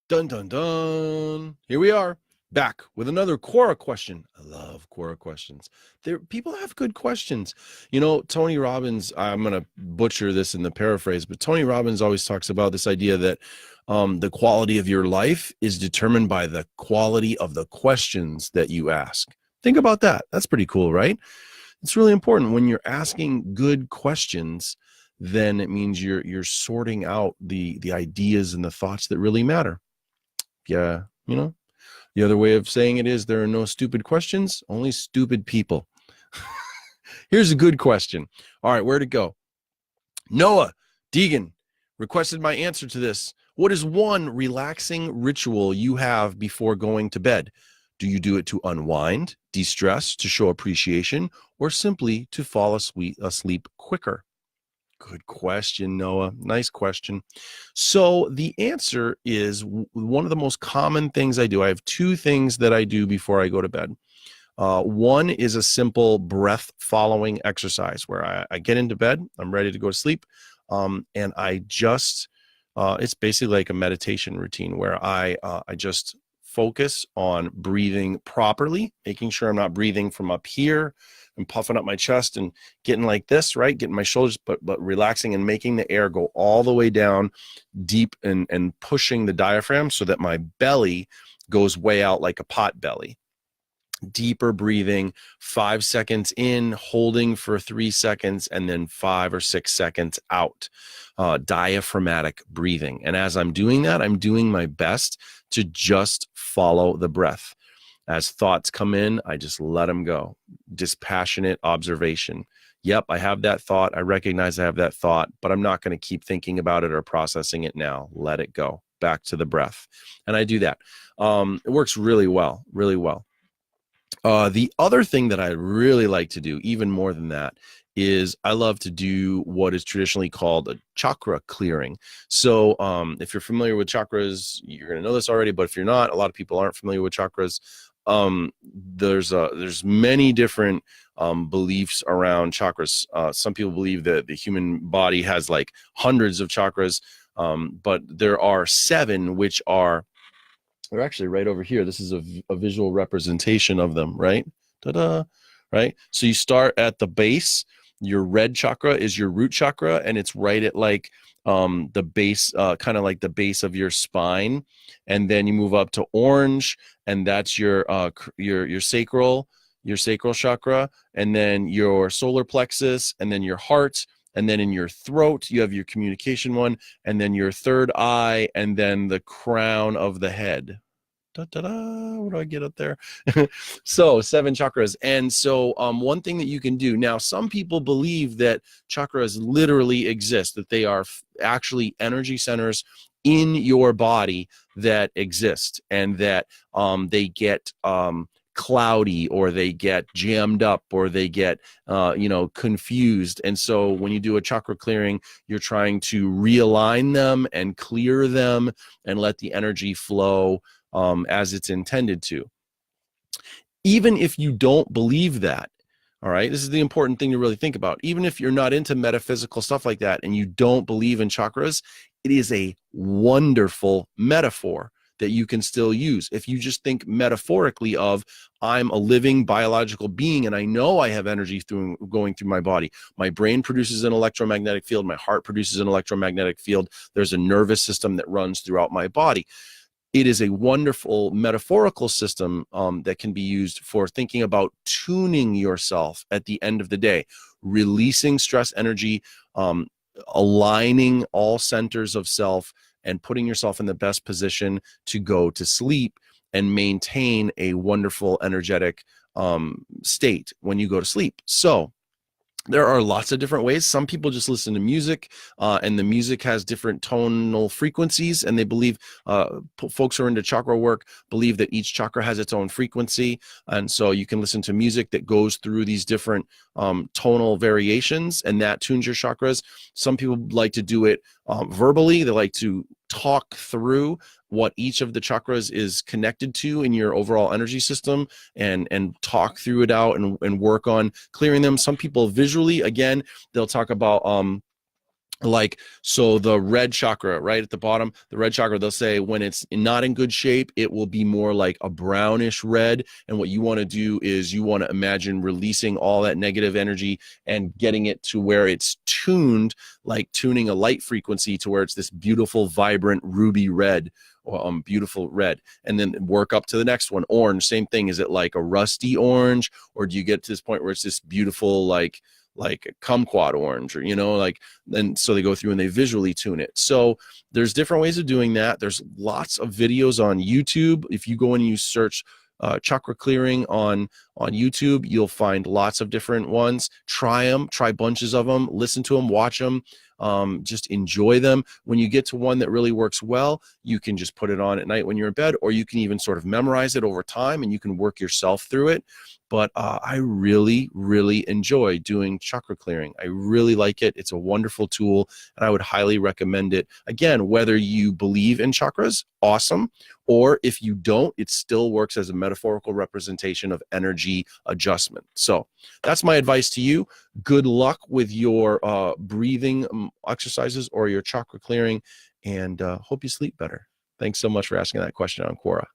Dun dun dun. Here we are, back with another Quora question. I love Quora questions. People have good questions. You know, Tony Robbins, I'm gonna butcher this in the paraphrase, but Tony Robbins always talks about this idea that the quality of your life is determined by the quality of the questions that you ask. Think about that. That's pretty cool, right? It's really important when you're asking good questions. Then it means you're sorting out the ideas and the thoughts that really matter. Yeah, the other way of saying it is there are no stupid questions, only stupid people. Here's a good question. All right, where'd it go? Noah Deegan requested my answer to this. What is one relaxing ritual you have before going to bed? Do you do it to unwind, de-stress, to show appreciation, or simply to fall asleep quicker? Good question, Noah. Nice question. So the answer is one of the most common things I do. I have two things that I do before I go to bed. One is a simple breath following exercise where I get into bed, I'm ready to go to sleep, and I just, it's basically like a meditation routine where I just focus on breathing properly, making sure I'm not breathing from up here and puffing up my chest and getting like this, right? Getting my shoulders, but relaxing and making the air go all the way down deep and pushing the diaphragm so that my belly goes way out like a pot belly. Deeper breathing, 5 seconds in, holding for 3 seconds, and then 5 or 6 seconds out. Diaphragmatic breathing. And as I'm doing that, I'm doing my best to just follow the breath. As thoughts come in, I just let them go. Dispassionate observation. Yep, I have that thought. I recognize I have that thought, but I'm not going to keep thinking about it or processing it now. Let it go. Back to the breath. And I do that. It works really well, really well. The other thing that I really like to do, even more than that, is I love to do what is traditionally called a chakra clearing. So if you're familiar with chakras, you're going to know this already, but if you're not, a lot of people aren't familiar with chakras. There's many different beliefs around chakras. Some people believe that the human body has like hundreds of chakras, but there are 7 which are, they're actually right over here. This is a visual representation of them, right? Ta-da, right? So you start at the base. Your red chakra is your root chakra, and it's right at like the base, kind of like the base of your spine. And then you move up to orange, and that's your sacral, chakra, and then your solar plexus, and then your heart. And then in your throat, you have your communication one, and then your third eye, and then the crown of the head. Da, da, da. What do I get up there? So 7 chakras. And so one thing that you can do now, some people believe that chakras literally exist, that they are actually energy centers in your body that exist, and that they get cloudy, or they get jammed up, or they get confused. And so when you do a chakra clearing, you're trying to realign them and clear them and let the energy flow as it's intended to. Even if you don't believe that, all right, this is the important thing to really think about. Even if you're not into metaphysical stuff like that and you don't believe in chakras, it is a wonderful metaphor that you can still use. If you just think metaphorically of, I'm a living biological being and I know I have energy going through my body. My brain produces an electromagnetic field. My heart produces an electromagnetic field. There's a nervous system that runs throughout my body. It is a wonderful metaphorical system that can be used for thinking about tuning yourself at the end of the day, releasing stress energy, aligning all centers of self, and putting yourself in the best position to go to sleep and maintain a wonderful energetic state when you go to sleep. So there are lots of different ways. Some people just listen to music, and the music has different tonal frequencies, and they believe, folks who are into chakra work believe that each chakra has its own frequency, and so you can listen to music that goes through these different tonal variations, and that tunes your chakras. Some people like to do it verbally. They like to talk through what each of the chakras is connected to in your overall energy system, and talk through it out and work on clearing them. Some people visually, again, they'll talk about Like, so the red chakra right at the bottom, the red chakra, they'll say when it's not in good shape, it will be more like a brownish red. And what you want to do is you want to imagine releasing all that negative energy and getting it to where it's tuned, like tuning a light frequency to where it's this beautiful, vibrant ruby red, or beautiful red. And then work up to the next one. Orange, same thing. Is it like a rusty orange, or do you get to this point where it's this beautiful, like a kumquat orange, or like, and so they go through and they visually tune it. So there's different ways of doing that. There's lots of videos on YouTube. If you go in and you search chakra clearing on YouTube, you'll find lots of different ones. Try bunches of them, listen to them, watch them, just enjoy them. When you get to one that really works well, you can just put it on at night when you're in bed, or you can even sort of memorize it over time and you can work yourself through it. But I really, really enjoy doing chakra clearing. I really like it. It's a wonderful tool, and I would highly recommend it. Again, whether you believe in chakras, awesome, or if you don't, it still works as a metaphorical representation of energy adjustment. So that's my advice to you. Good luck with your breathing exercises or your chakra clearing, and hope you sleep better. Thanks so much for asking that question on Quora.